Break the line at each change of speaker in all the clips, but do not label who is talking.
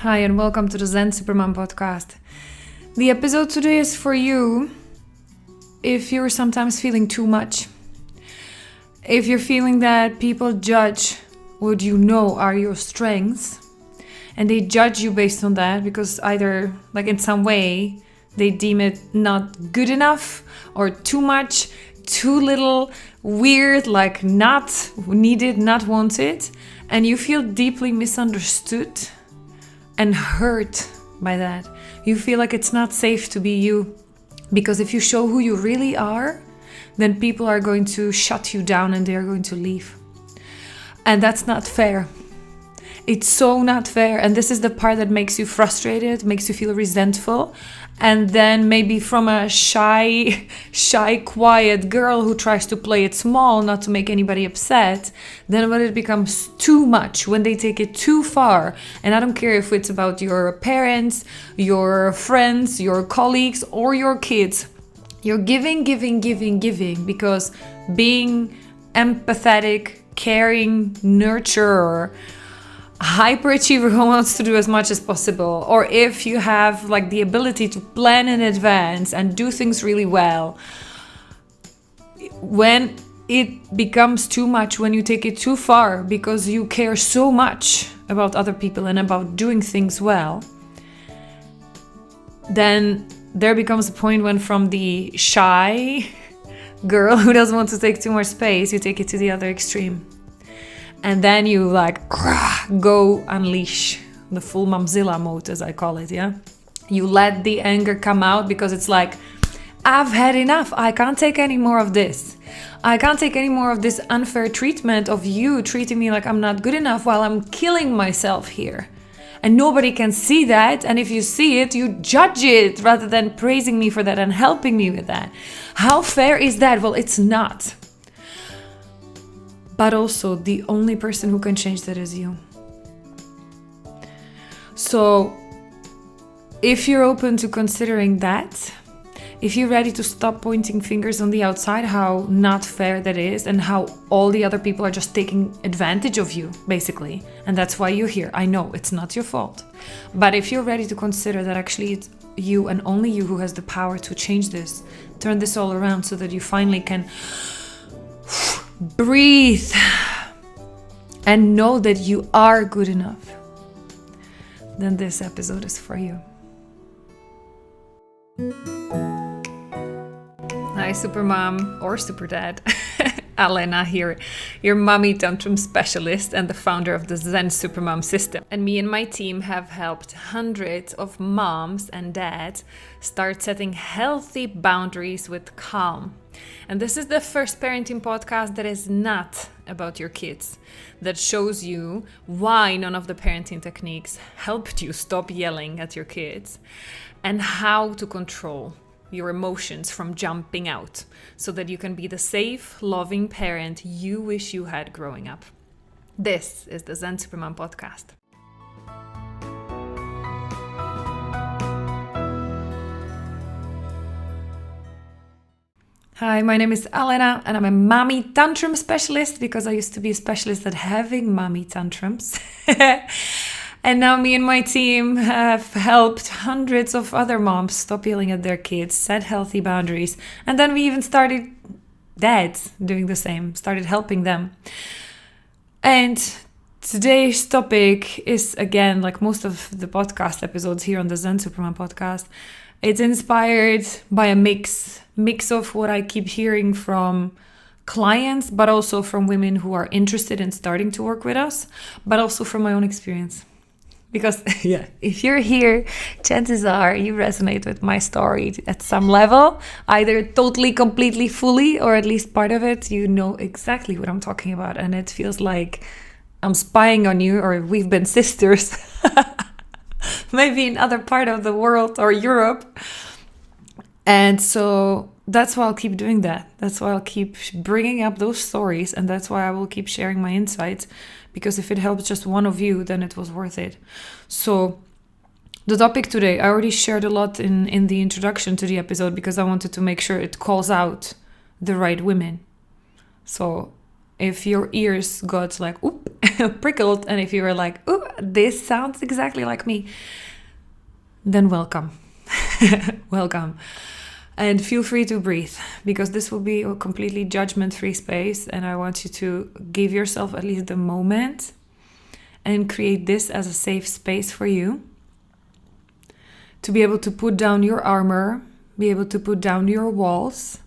Hi and welcome to the Zen Supermom podcast. The episode today is for you if you're sometimes feeling too much. If you're feeling that people judge what you know are your strengths and they judge you based on that because either like in some way they deem it not good enough or too much, too little, weird, like not needed, not wanted, and you feel deeply misunderstood and hurt by that. You feel like it's not safe to be you because if you show who you really are, then people are going to shut you down and they're going to leave. And that's not fair. It's so not fair. And this is the part that makes you frustrated, makes you feel resentful. And then maybe from a shy, quiet girl who tries to play it small, not to make anybody upset, then when it becomes too much, when they take it too far, and I don't care if it's about your parents, your friends, your colleagues, or your kids, you're giving, because being empathetic, caring, nurturer, hyperachiever who wants to do as much as possible, or if you have like the ability to plan in advance and do things really well, when it becomes too much, when you take it too far because you care so much about other people and about doing things well, then there becomes a point when from the shy girl who doesn't want to take too much space, you take it to the other extreme. And then you like go unleash the full Momzilla mode, as I call it, yeah? You let the anger come out because it's like, I've had enough. I can't take any more of this. I can't take any more of this unfair treatment of you treating me like I'm not good enough while I'm killing myself here. And nobody can see that. And if you see it, you judge it rather than praising me for that and helping me with that. How fair is that? Well, it's not. But also, the only person who can change that is you. So, if you're open to considering that, if you're ready to stop pointing fingers on the outside, how not fair that is, and how all the other people are just taking advantage of you, basically, and that's why you're here. I know, it's not your fault. But if you're ready to consider that actually it's you and only you who has the power to change this, turn this all around so that you finally can breathe and know that you are good enough, then this episode is for you. Hi, Supermom or Superdad. Alena here, your mommy tantrum specialist and the founder of the Zen Supermom system. And me and my team have helped hundreds of moms and dads start setting healthy boundaries with calm. And this is the first parenting podcast that is not about your kids, that shows you why none of the parenting techniques helped you stop yelling at your kids and how to control your emotions from jumping out so that you can be the safe, loving parent you wish you had growing up. This is the Zen Supermom podcast. Hi, my name is Alena and I'm a mommy tantrum specialist because I used to be a specialist at having mommy tantrums. And now me and my team have helped hundreds of other moms stop yelling at their kids, set healthy boundaries. And then we even started dads doing the same, started helping them. And today's topic is, again, like most of the podcast episodes here on the Zen Superman podcast, it's inspired by a mix of what I keep hearing from clients, but also from women who are interested in starting to work with us, but also from my own experience. Because yeah, if you're here, chances are you resonate with my story at some level, either totally, completely, fully, or at least part of it. You know exactly what I'm talking about. And it feels like I'm spying on you, or we've been sisters, maybe in other part of the world or Europe. And so that's why I'll keep doing that. That's why I'll keep bringing up those stories. And that's why I will keep sharing my insights. Because if it helps just one of you, then it was worth it. So the topic today, I already shared a lot in the introduction to the episode because I wanted to make sure it calls out the right women. So if your ears got like, oop, prickled, and if you were like, oh, this sounds exactly like me, then welcome. Welcome. And feel free to breathe, because this will be a completely judgment-free space, and I want you to give yourself at least the moment and create this as a safe space for you to be able to put down your armor, be able to put down your walls.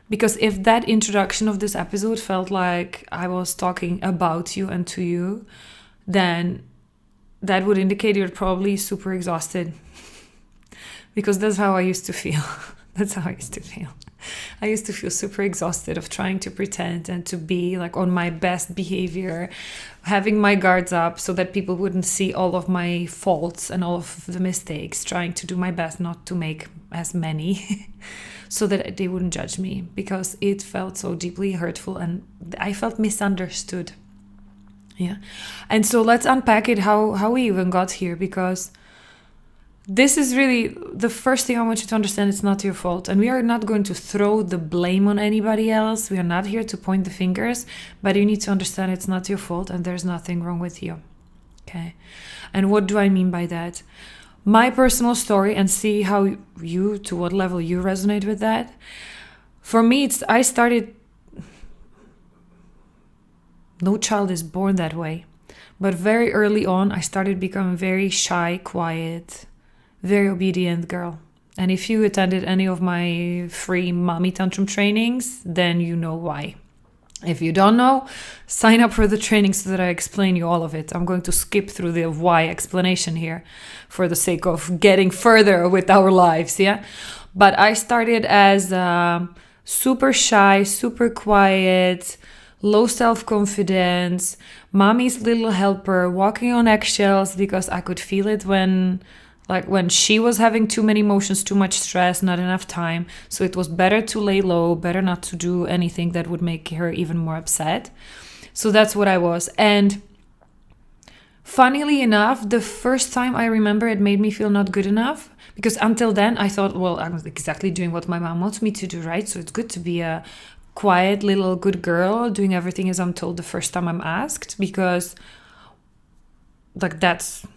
Because if that introduction of this episode felt like I was talking about you and to you, then that would indicate you're probably super exhausted. Because that's how I used to feel. That's how I used to feel. I used to feel super exhausted of trying to pretend and to be like on my best behavior, having my guards up so that people wouldn't see all of my faults and all of the mistakes, trying to do my best not to make as many so that they wouldn't judge me, because it felt so deeply hurtful and I felt misunderstood. Yeah. And so let's unpack it, how we even got here, because this is really the first thing I want you to understand. It's not your fault. And we are not going to throw the blame on anybody else. We are not here to point the fingers, but you need to understand it's not your fault and there's nothing wrong with you. Okay. And what do I mean by that? My personal story, and see how you, to what level you resonate with that. For me, I started, no child is born that way, but very early on, I started becoming very shy, quiet, very obedient girl. And if you attended any of my free mommy tantrum trainings, then you know why. If you don't know, sign up for the training so that I explain you all of it. I'm going to skip through the why explanation here for the sake of getting further with our lives, yeah? But I started as super shy, super quiet, low self-confidence, mommy's little helper, walking on eggshells, because I could feel it when she was having too many emotions, too much stress, not enough time. So it was better to lay low, better not to do anything that would make her even more upset. So that's what I was. And funnily enough, the first time I remember, it made me feel not good enough, because until then I thought, well, I was exactly doing what my mom wants me to do, right? So it's good to be a quiet little good girl, doing everything as I'm told the first time I'm asked, because like that's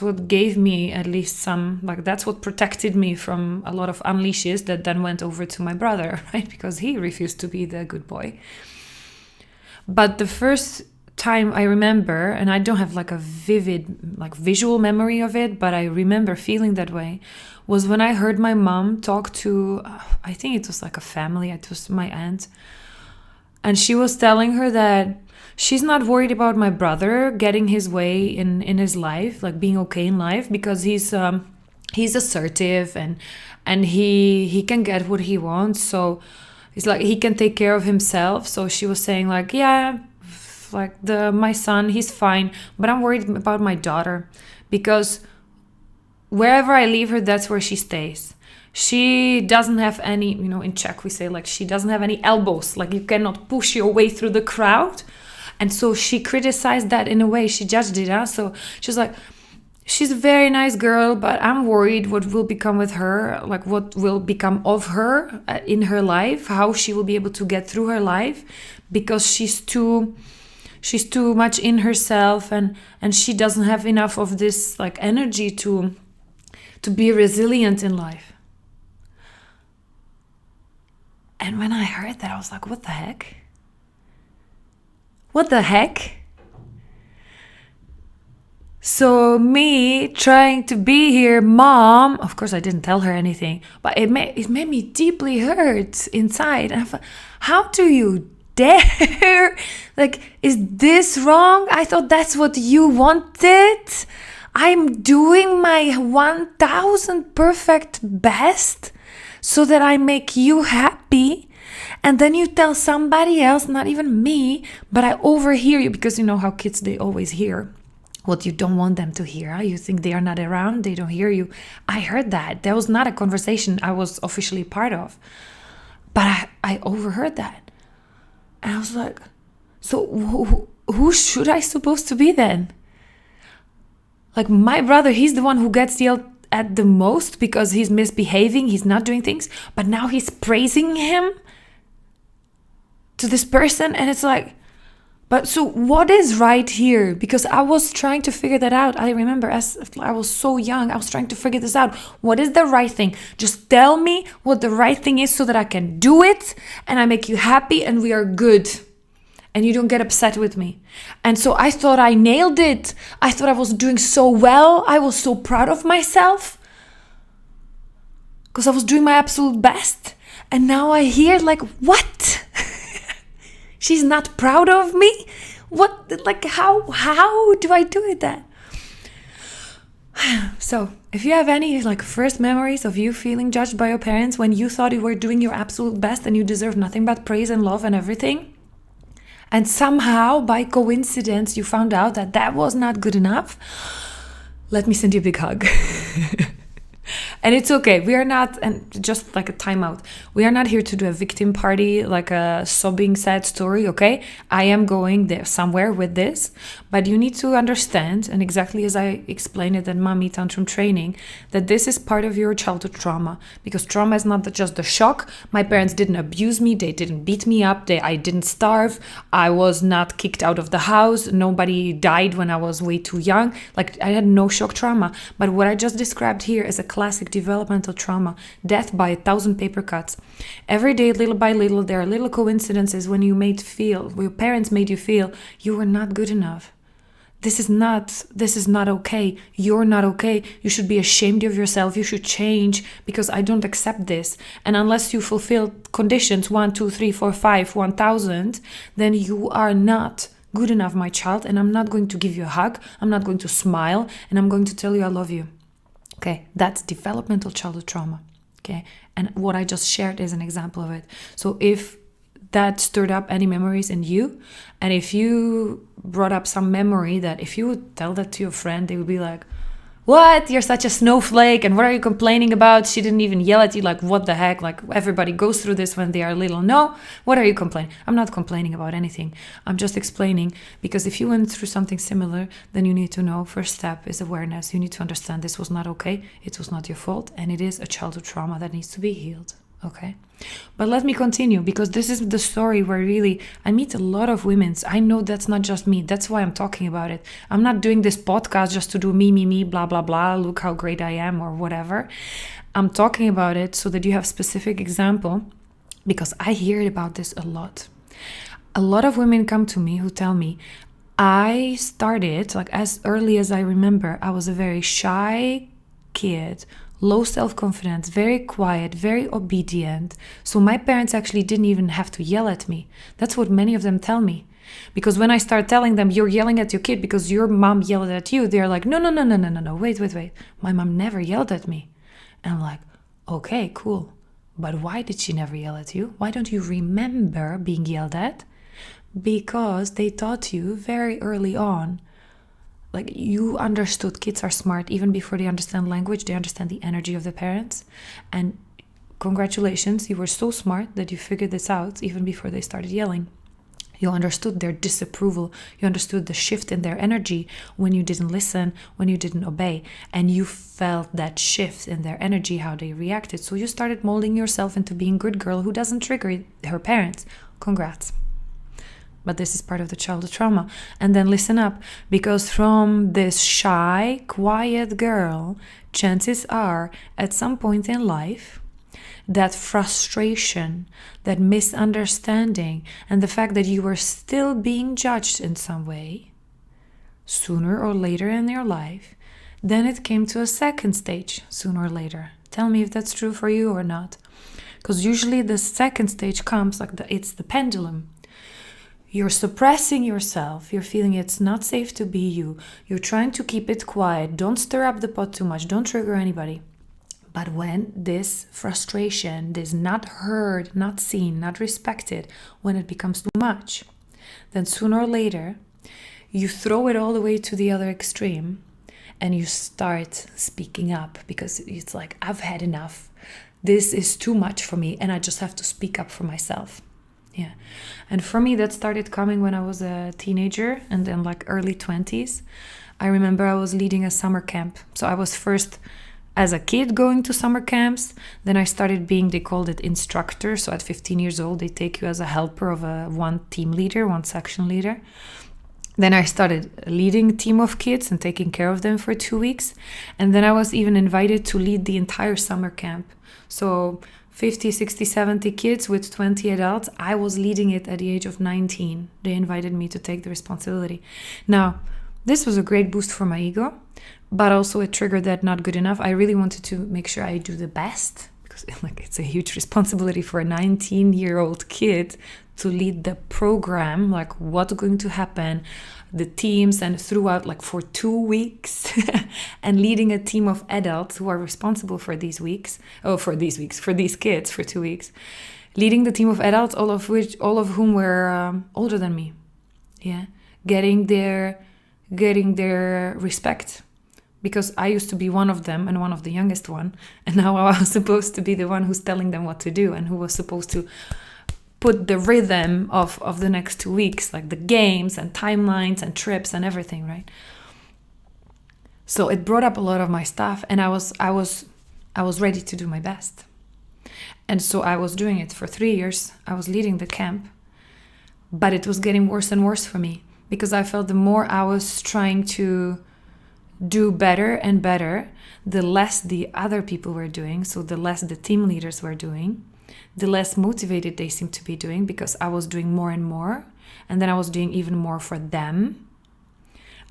what gave me at least some, like that's what protected me from a lot of unleashes that then went over to my brother, right? Because he refused to be the good boy. But the first time I remember, and I don't have like a vivid, like visual memory of it, but I remember feeling that way, was when I heard my mom talk to, I think it was like a family, it was my aunt. And she was telling her that she's not worried about my brother getting his way in his life, like being okay in life, because he's assertive and he can get what he wants. So it's like he can take care of himself. So she was saying like, yeah, like my son, he's fine, but I'm worried about my daughter, because wherever I leave her, that's where she stays. She doesn't have any, in Czech we say like she doesn't have any elbows, like you cannot push your way through the crowd. And so she criticized that in a way, she judged it. So she's like, she's a very nice girl, but I'm worried what will become with her, like what will become of her in her life, how she will be able to get through her life, because she's too much in herself and she doesn't have enough of this like energy to be resilient in life. And when I heard that, I was like, what the heck? What the heck? So me trying to be here, mom, of course I didn't tell her anything, but it made me deeply hurt inside. And I thought, how do you dare? Like, is this wrong? I thought that's what you wanted. I'm doing my 1000 perfect best so that I make you happy. And then you tell somebody else, not even me, but I overhear you, because you know how kids, they always hear what you don't want them to hear. You think they are not around, they don't hear you. I heard that. That was not a conversation I was officially part of. But I overheard that. And I was like, so who should I supposed to be then? Like my brother, he's the one who gets yelled at the most because he's misbehaving, he's not doing things. But now he's praising him to this person, and it's like, But so what is right here? Because I was trying to figure that out. I remember as I was so young, I was trying to figure this out. What is the right thing? Just tell me what the right thing is so that I can do it and I make you happy and we are good. And you don't get upset with me. And so I thought I nailed it. I thought I was doing so well. I was so proud of myself. Because I was doing my absolute best. And now I hear like, what? She's not proud of me? What, like, how do I do it then? So, if you have any like first memories of you feeling judged by your parents when you thought you were doing your absolute best and you deserved nothing but praise and love and everything, and somehow by coincidence you found out that that was not good enough, let me send you a big hug. And it's okay. We are not, and just like a timeout, we are not here to do a victim party, like a sobbing sad story, okay? I am going there somewhere with this, but you need to understand, and exactly as I explained it in Mommy Tantrum training, that this is part of your childhood trauma, because trauma is not just the shock. My parents didn't abuse me, they didn't beat me up, I didn't starve, I was not kicked out of the house, nobody died when I was way too young, like I had no shock trauma. But what I just described here is a classic developmental trauma, death by 1,000 paper cuts. Every day, little by little, there are little coincidences when your parents made you feel you were not good enough. This is not okay. You're not okay. You should be ashamed of yourself. You should change because I don't accept this. And unless you fulfill conditions 1, 2, 3, 4, 5, 1,000, then you are not good enough, my child. And I'm not going to give you a hug. I'm not going to smile. And I'm going to tell you I love you. Okay, that's developmental childhood trauma. Okay, and what I just shared is an example of it. So if that stirred up any memories in you, and if you brought up some memory that if you would tell that to your friend, they would be like, what? You're such a snowflake, and what are you complaining about? She didn't even yell at you, like, what the heck? Like, everybody goes through this when they are little. No, what are you complaining? I'm not complaining about anything. I'm just explaining, because if you went through something similar, then you need to know, first step is awareness. You need to understand this was not okay, it was not your fault, and it is a childhood trauma that needs to be healed. Okay, but let me continue, because this is the story where really I meet a lot of women. I know that's not just me. That's why I'm talking about it. I'm not doing this podcast just to do me, blah, blah, blah. Look how great I am or whatever. I'm talking about it so that you have specific example, because I hear about this a lot. A lot of women come to me who tell me, I started, like as early as I remember, I was a very shy kid, low self-confidence, very quiet, very obedient. So my parents actually didn't even have to yell at me. That's what many of them tell me. Because when I start telling them, you're yelling at your kid because your mom yelled at you, they're like, no, wait. My mom never yelled at me. And I'm like, okay, cool. But why did she never yell at you? Why don't you remember being yelled at? Because they taught you very early on, like you understood kids are smart even before they understand language. They understand the energy of the parents. And congratulations, you were so smart that you figured this out even before they started yelling. You understood their disapproval. You understood the shift in their energy when you didn't listen, when you didn't obey. And you felt that shift in their energy, how they reacted. So you started molding yourself into being a good girl who doesn't trigger her parents. Congrats. But this is part of the childhood trauma. And then listen up, because from this shy, quiet girl, chances are at some point in life, that frustration, that misunderstanding, and the fact that you were still being judged in some way, sooner or later in your life, then it came to a second stage sooner or later. Tell me if that's true for you or not. Because usually the second stage comes like it's the pendulum. You're suppressing yourself. You're feeling it's not safe to be you. You're trying to keep it quiet. Don't stir up the pot too much. Don't trigger anybody. But when this frustration is not heard, not seen, not respected, when it becomes too much, then sooner or later, you throw it all the way to the other extreme and you start speaking up because it's like, I've had enough. This is too much for me and I just have to speak up for myself. Yeah. And for me, that started coming when I was a teenager and then like early 20s. I remember I was leading a summer camp. So I was first as a kid going to summer camps. Then I started being, they called it instructor. So at 15 years old, they take you as a helper of one team leader, one section leader. Then I started leading a team of kids and taking care of them for 2 weeks. And then I was even invited to lead the entire summer camp. So 50, 60, 70 kids with 20 adults. I was leading it at the age of 19. They invited me to take the responsibility. Now, this was a great boost for my ego, but also it triggered that not good enough. I really wanted to make sure I do the best, because it's a huge responsibility for a 19-year-old kid to lead the program, like what's going to happen, the teams, and throughout for 2 weeks and leading a team of adults who are responsible for these kids for 2 weeks, leading the team of adults, all of whom were older than me. Yeah. Getting their respect, because I used to be one of them and one of the youngest one. And now I was supposed to be the one who's telling them what to do and who was supposed to put the rhythm of the next 2 weeks, like the games and timelines and trips and everything, right? So it brought up a lot of my stuff, and I was ready to do my best. And so I was doing it for 3 years. I was leading the camp, but it was getting worse and worse for me, because I felt the more I was trying to do better and better, the less the other people were doing, so the less the team leaders were doing, the less motivated they seemed to be doing, because I was doing more and more, and then I was doing even more for them.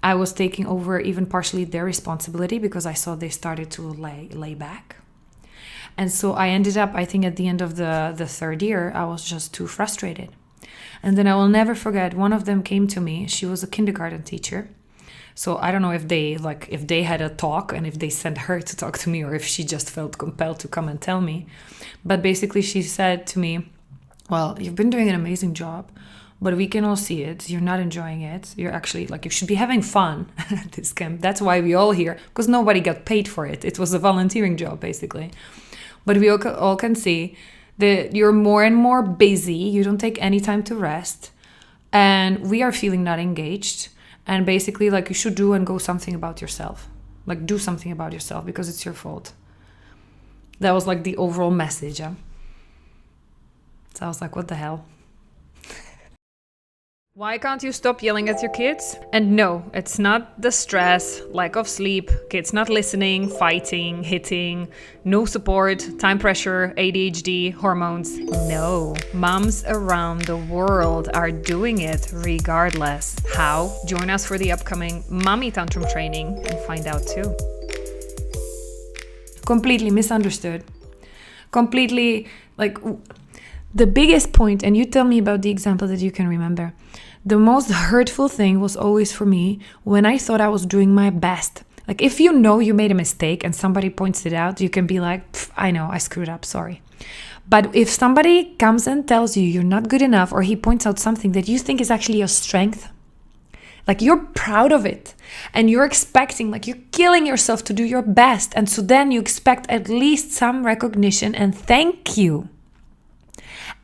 I was taking over even partially their responsibility, because I saw they started to lay back. And so I ended up, I think at the end of the third year, I was just too frustrated. And then I will never forget, one of them came to me. She was a kindergarten teacher. So I don't know if they had a talk and if they sent her to talk to me, or if she just felt compelled to come and tell me. But basically she said to me, well, you've been doing an amazing job, but we can all see it. You're not enjoying it. You're actually you should be having fun at this camp. That's why we all here, because nobody got paid for it. It was a volunteering job basically. But we all can see that you're more and more busy. You don't take any time to rest. And we are feeling not engaged. And basically, you should do and go something about yourself. Do something about yourself, because it's your fault. That was the overall message. Huh? So I was like, what the hell? Why can't you stop yelling at your kids? And no, it's not the stress, lack of sleep, kids not listening, fighting, hitting, no support, time pressure, ADHD, hormones. No, moms around the world are doing it regardless. How? Join us for the upcoming Mommy Tantrum training and find out too. Completely misunderstood. Completely, the biggest point, and you tell me about the example that you can remember. The most hurtful thing was always for me when I thought I was doing my best. If you know you made a mistake and somebody points it out, you can be like, I know, I screwed up, sorry. But if somebody comes and tells you you're not good enough, or he points out something that you think is actually your strength, you're proud of it and you're expecting, you're killing yourself to do your best. And so then you expect at least some recognition and thank you.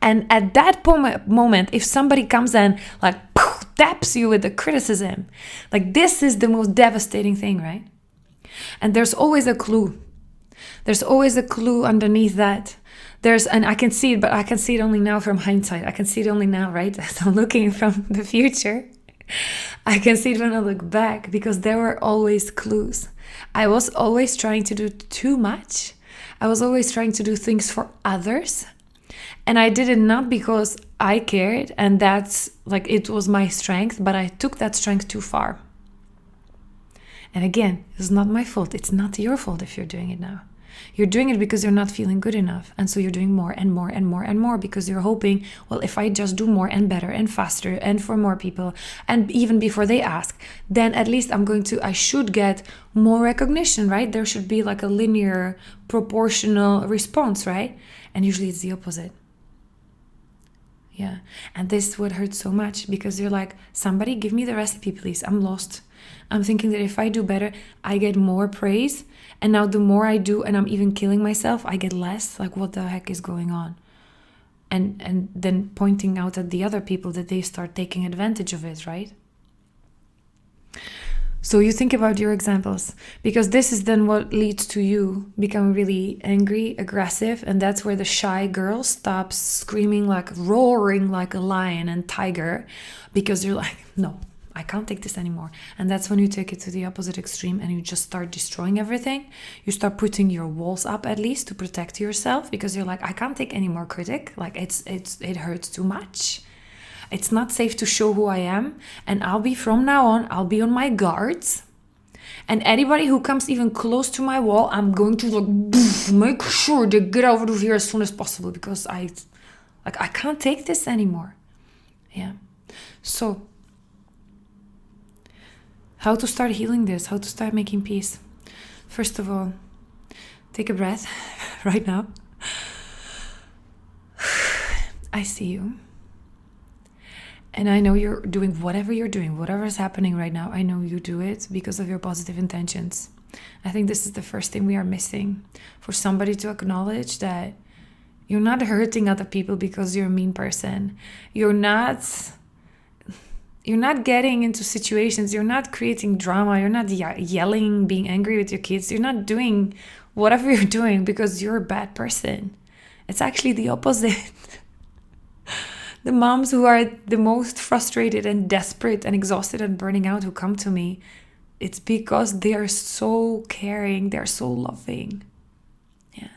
And at that moment, if somebody comes and taps you with the criticism, this is the most devastating thing, right? And there's always a clue. There's always a clue underneath that. And I can see it, but I can see it only now from hindsight. I can see it only now, right? As I'm looking from the future. I can see it when I look back, because there were always clues. I was always trying to do too much. I was always trying to do things for others. And I did it not because I cared and that's it was my strength, but I took that strength too far. And again, it's not my fault. It's not your fault if you're doing it now. You're doing it because you're not feeling good enough. And so you're doing more and more and more and more, because you're hoping, well, if I just do more and better and faster and for more people, and even before they ask, then at least I should get more recognition, right? There should be a linear, proportional response, right? And usually it's the opposite. Yeah. And this is what hurts so much, because you're like, somebody give me the recipe, please. I'm lost. I'm thinking that if I do better, I get more praise. And now the more I do, and I'm even killing myself, I get less. What the heck is going on? And then pointing out at the other people that they start taking advantage of it, right? So you think about your examples, because this is then what leads to you becoming really angry, aggressive, and that's where the shy girl stops screaming, like roaring like a lion and tiger, because you're like, no, I can't take this anymore. And that's when you take it to the opposite extreme and you just start destroying everything. You start putting your walls up, at least to protect yourself, because you're like, I can't take any more critic. Like it hurts too much. It's not safe to show who I am. And from now on, I'll be on my guards. And anybody who comes even close to my wall, I'm going to make sure they get out of here as soon as possible, because I can't take this anymore. Yeah. So how to start healing this? How to start making peace? First of all, take a breath right now. I see you. And I know you're doing whatever you're doing, whatever is happening right now. I know you do it because of your positive intentions. I think this is the first thing we are missing. For somebody to acknowledge that you're not hurting other people because you're a mean person. You're not getting into situations. You're not creating drama. You're not yelling, being angry with your kids. You're not doing whatever you're doing because you're a bad person. It's actually the opposite. The moms who are the most frustrated and desperate and exhausted and burning out who come to me, it's because they are so caring, they're so loving. Yeah.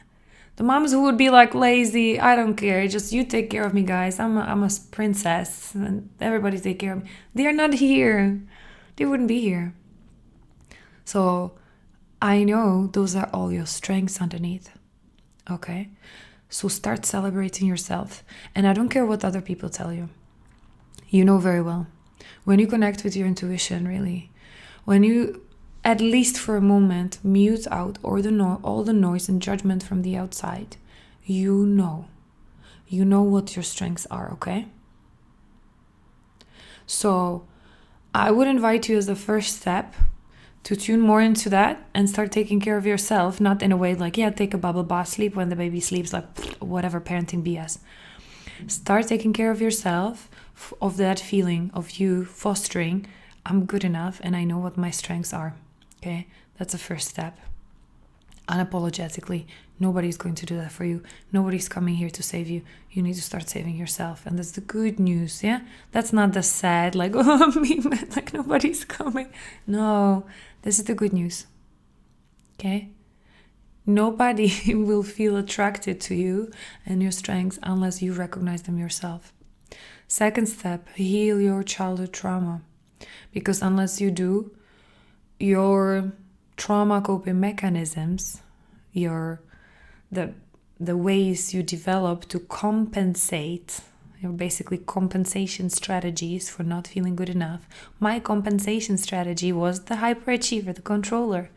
The moms who would be like lazy, I don't care, just you take care of me, guys. I'm a princess and everybody take care of me. They are not here. They wouldn't be here. So I know those are all your strengths underneath. Okay? So start celebrating yourself. And I don't care what other people tell you. You know very well. When you connect with your intuition, really, when you, at least for a moment, mute out all the noise and judgment from the outside, you know what your strengths are, okay? So I would invite you as the first step to tune more into that and start taking care of yourself, not in a way like, yeah, take a bubble bath, sleep when the baby sleeps, like whatever parenting BS. Start taking care of yourself, of that feeling of you fostering, I'm good enough and I know what my strengths are. Okay, that's the first step. Unapologetically, nobody's going to do that for you. Nobody's coming here to save you. You need to start saving yourself. And that's the good news, yeah? That's not the sad, like, oh, me, like nobody's coming. No, this is the good news, okay? Nobody will feel attracted to you and your strengths unless you recognize them yourself. Second step, heal your childhood trauma. Because unless you do, your trauma coping mechanisms, the ways you develop to compensate, basically compensation strategies for not feeling good enough. My compensation strategy was the hyperachiever, the controller.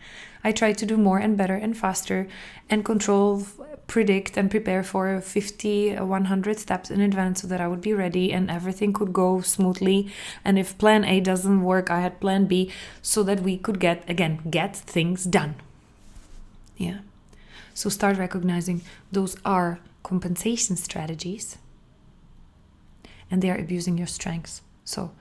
I tried to do more and better and faster and control, predict and prepare for 50, 100 steps in advance so that I would be ready and everything could go smoothly. And if plan A doesn't work, I had plan B so that we could get things done. Yeah. So start recognizing those are compensation strategies and they are abusing your strengths. So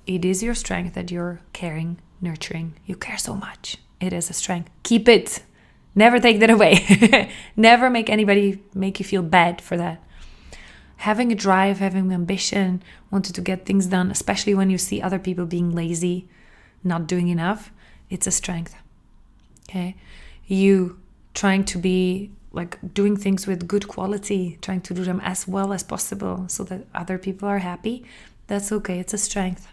it is your strength that you're caring, nurturing. You care so much. It is a strength. Keep it. Never take that away. Never make anybody make you feel bad for that. Having a drive, having ambition, wanting to get things done, especially when you see other people being lazy, not doing enough, it's a strength. Okay? You trying to be like doing things with good quality, trying to do them as well as possible so that other people are happy, that's okay. It's a strength.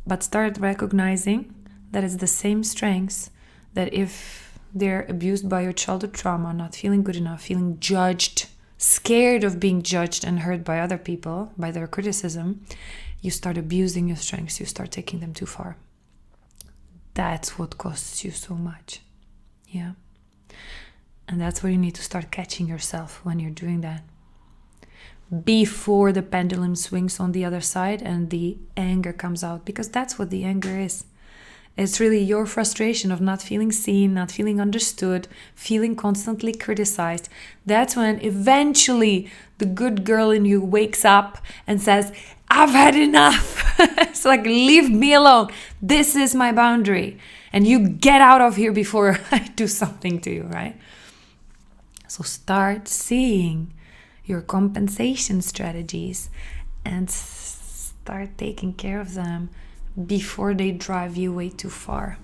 But start recognizing that it's the same strengths that if they're abused by your childhood trauma, not feeling good enough, feeling judged, scared of being judged and hurt by other people, by their criticism, you start abusing your strengths, you start taking them too far. That's what costs you so much. Yeah. And that's where you need to start catching yourself when you're doing that. Before the pendulum swings on the other side and the anger comes out, because that's what the anger is. It's really your frustration of not feeling seen, not feeling understood, feeling constantly criticized. That's when eventually the good girl in you wakes up and says, I've had enough. It's like, leave me alone. This is my boundary. And you get out of here before I do something to you, right? So start seeing your compensation strategies and start taking care of them before they drive you way too far.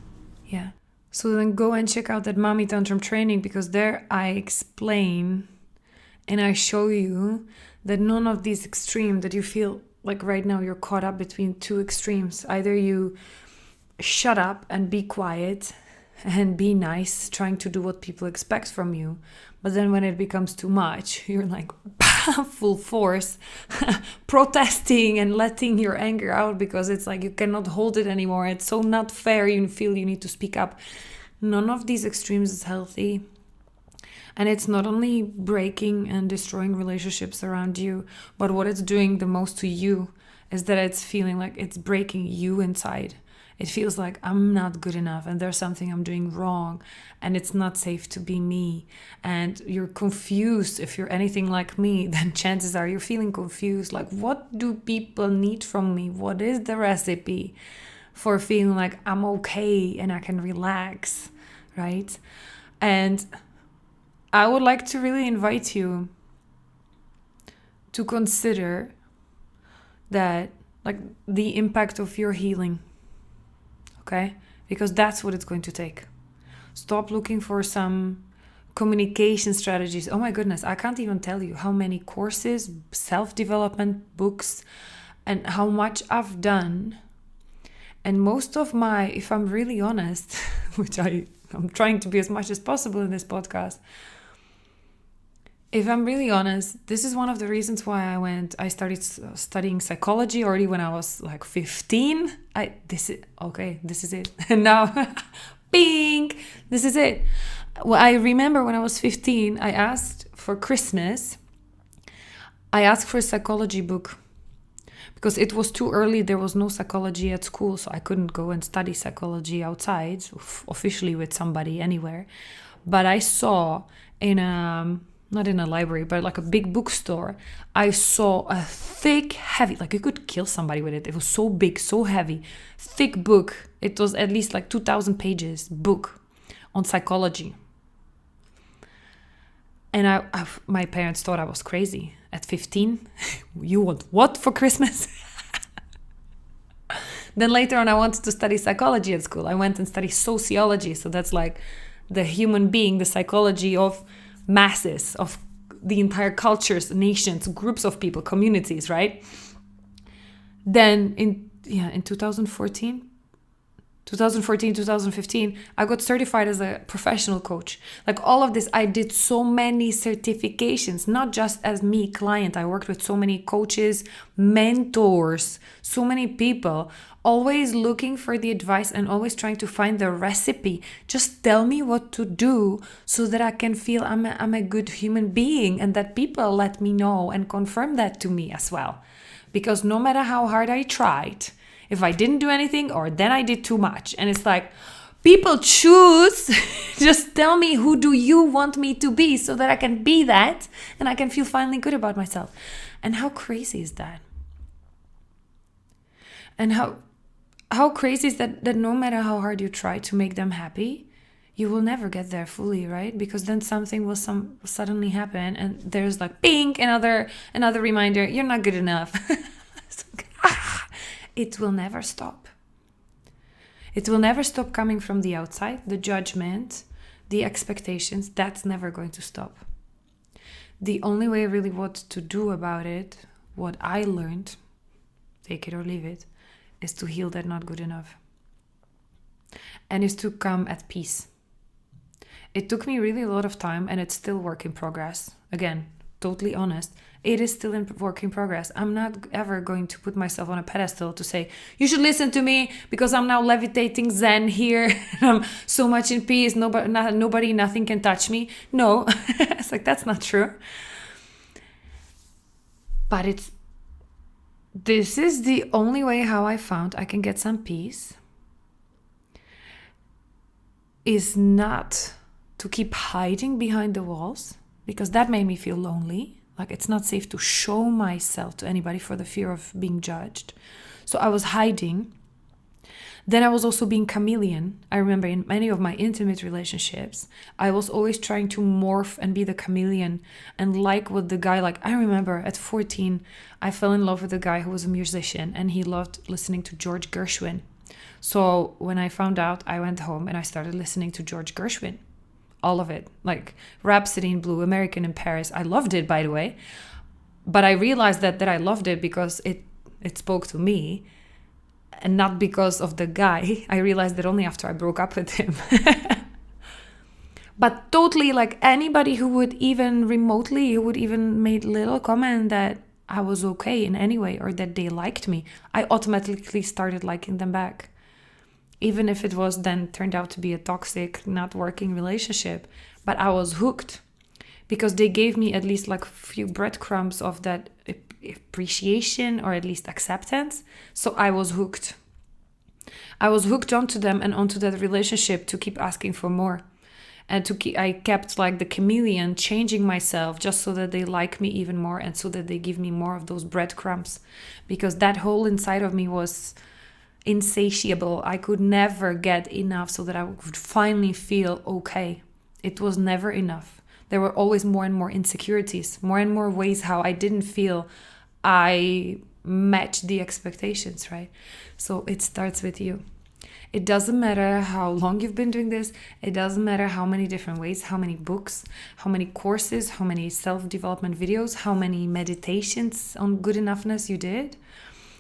Yeah. So then go and check out that Mommy Tantrum training, because there I explain and I show you that none of these extremes that you feel like right now you're caught up between two extremes. Either you shut up and be quiet and be nice, trying to do what people expect from you. But then when it becomes too much, you're like full force protesting and letting your anger out because it's like you cannot hold it anymore. It's so not fair. You feel you need to speak up. None of these extremes is healthy. And it's not only breaking and destroying relationships around you, but what it's doing the most to you is that it's feeling like it's breaking you inside. It feels like I'm not good enough and there's something I'm doing wrong and it's not safe to be me. And you're confused. If you're anything like me, then chances are you're feeling confused. Like, what do people need from me? What is the recipe for feeling like I'm okay and I can relax, right? And I would like to really invite you to consider that, like, the impact of your healing. Okay? Because that's what it's going to take. Stop looking for some communication strategies. Oh my goodness, I can't even tell you how many courses, self-development books, and how much I've done. And most of my, if I'm really honest, which I'm trying to be as much as possible in this podcast, if I'm really honest, this is one of the reasons why I started studying psychology already when I was like 15. This is it. And now, bing, this is it. Well, I remember when I was 15, I asked for Christmas, I asked for a psychology book because it was too early. There was no psychology at school, so I couldn't go and study psychology outside, officially with somebody anywhere. But I saw not in a library, but like a big bookstore, I saw a thick, heavy, like you could kill somebody with it. It was so big, so heavy, thick book. It was at least like 2,000 pages book on psychology. And my parents thought I was crazy. At 15, you want what for Christmas? Then later on, I wanted to study psychology at school. I went and studied sociology. So that's like the human being, the psychology of masses, of the entire cultures, nations, groups of people, communities, right? Then in 2015, I got certified as a professional coach. Like all of this, I did so many certifications, not just as me, client. I worked with so many coaches, mentors, so many people, always looking for the advice and always trying to find the recipe. Just tell me what to do so that I can feel I'm a good human being and that people let me know and confirm that to me as well. Because no matter how hard I tried, if I didn't do anything or then I did too much. And it's like, people choose. Just tell me, who do you want me to be so that I can be that and I can feel finally good about myself. And how crazy is that? And how crazy is that no matter how hard you try to make them happy, you will never get there fully, right? Because then something will suddenly happen and there's like, bing, another reminder, you're not good enough. It will never stop. It will never stop coming from the outside. The judgment, the expectations, that's never going to stop. The only way really what to do about it, what I learned, take it or leave it, is to heal that not good enough. And is to come at peace. It took me really a lot of time and it's still work in progress. Again, totally honest. It is still in work in progress. I'm not ever going to put myself on a pedestal to say, you should listen to me because I'm now levitating Zen here. I'm so much in peace. Nobody, nothing can touch me. No, it's like, that's not true. But this is the only way how I found I can get some peace is not to keep hiding behind the walls, because that made me feel lonely. Like, it's not safe to show myself to anybody for the fear of being judged. So I was hiding. Then I was also being chameleon. I remember in many of my intimate relationships, I was always trying to morph and be the chameleon and like what the guy, like I remember at 14, I fell in love with a guy who was a musician and he loved listening to George Gershwin. So when I found out, I went home and I started listening to George Gershwin. All of it, like Rhapsody in Blue, American in Paris. I loved it, by the way. But I realized that I loved it because it spoke to me and not because of the guy. I realized that only after I broke up with him. But totally, like anybody who would even remotely, who would even made little comment that I was okay in any way or that they liked me, I automatically started liking them back. Even if it was then turned out to be a toxic, not working relationship. But I was hooked because they gave me at least like a few breadcrumbs of that appreciation or at least acceptance. So I was hooked. I was hooked onto them and onto that relationship to keep asking for more. And I kept like the chameleon, changing myself just so that they like me even more and so that they give me more of those breadcrumbs. Because that hole inside of me was insatiable. I could never get enough so that I would finally feel okay. It was never enough. There were always more and more insecurities, more and more ways how I didn't feel I matched the expectations, right? So it starts with you. It doesn't matter how long you've been doing this. It doesn't matter how many different ways, how many books, how many courses, how many self-development videos, how many meditations on good enoughness you did.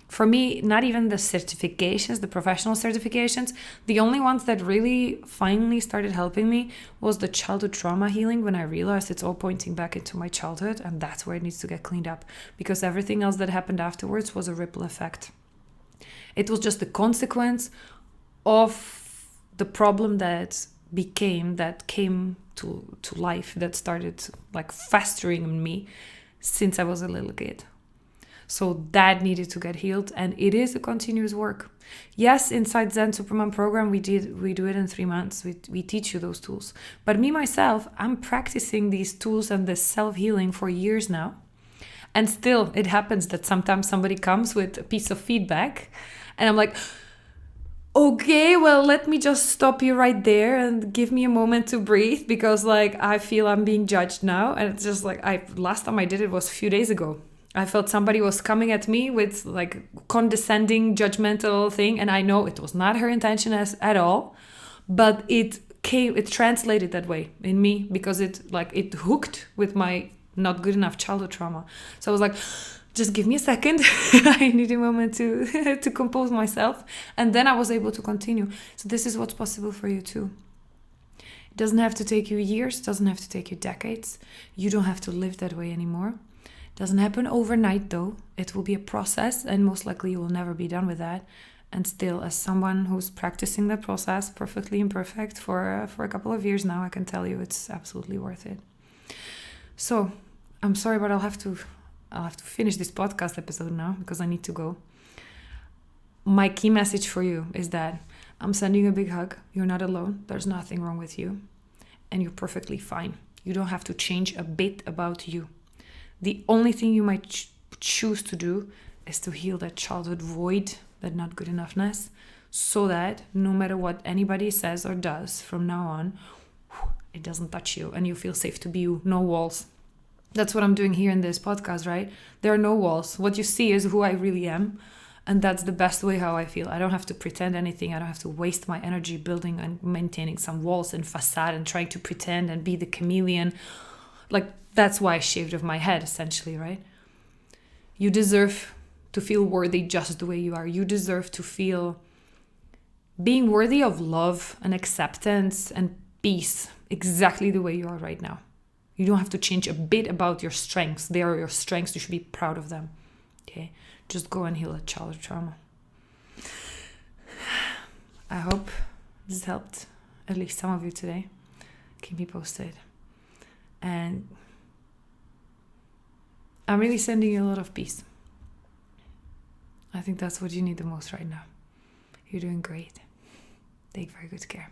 For me, not even the certifications, the professional certifications, the only ones that really finally started helping me was the childhood trauma healing, when I realized it's all pointing back into my childhood and that's where it needs to get cleaned up, because everything else that happened afterwards was a ripple effect. It was just the consequence of the problem that came to life, that started like festering in me since I was a little kid. So that needed to get healed, and it is a continuous work. Yes, inside Zen Superman program, we do it in 3 months. We teach you those tools. But me, myself, I'm practicing these tools and this self-healing for years now. And still, it happens that sometimes somebody comes with a piece of feedback, and I'm like, okay, well, let me just stop you right there and give me a moment to breathe, because like I feel I'm being judged now. And it's just like, last time I did it was a few days ago. I felt somebody was coming at me with like condescending, judgmental thing. And I know it was not her intention at all, but it translated that way in me because it hooked with my not good enough childhood trauma. So I was like, just give me a second. I need a moment to compose myself. And then I was able to continue. So this is what's possible for you too. It doesn't have to take you years. It doesn't have to take you decades. You don't have to live that way anymore. Doesn't happen overnight though. It will be a process, and most likely you will never be done with that. And still, as someone who's practicing that process, perfectly imperfect, for a couple of years now, I can tell you it's absolutely worth it. So I'm sorry, but I'll have to finish this podcast episode now because I need to go. My key message for you is that I'm sending you a big hug. You're not alone. There's nothing wrong with you, and you're perfectly fine. You don't have to change a bit about you. The only thing you might choose to do is to heal that childhood void, that not good enoughness, so that no matter what anybody says or does from now on, it doesn't touch you and you feel safe to be you. No walls. That's what I'm doing here in this podcast, right? There are no walls. What you see is who I really am. And that's the best way how I feel. I don't have to pretend anything. I don't have to waste my energy building and maintaining some walls and facade and trying to pretend and be the chameleon. Like, that's why I shaved off my head, essentially, right? You deserve to feel worthy just the way you are. You deserve to feel being worthy of love and acceptance and peace exactly the way you are right now. You don't have to change a bit about your strengths. They are your strengths. You should be proud of them. Okay? Just go and heal a childhood trauma. I hope this helped at least some of you today. Keep me posted. And I'm really sending you a lot of peace. I think that's what you need the most right now. You're doing great. Take very good care.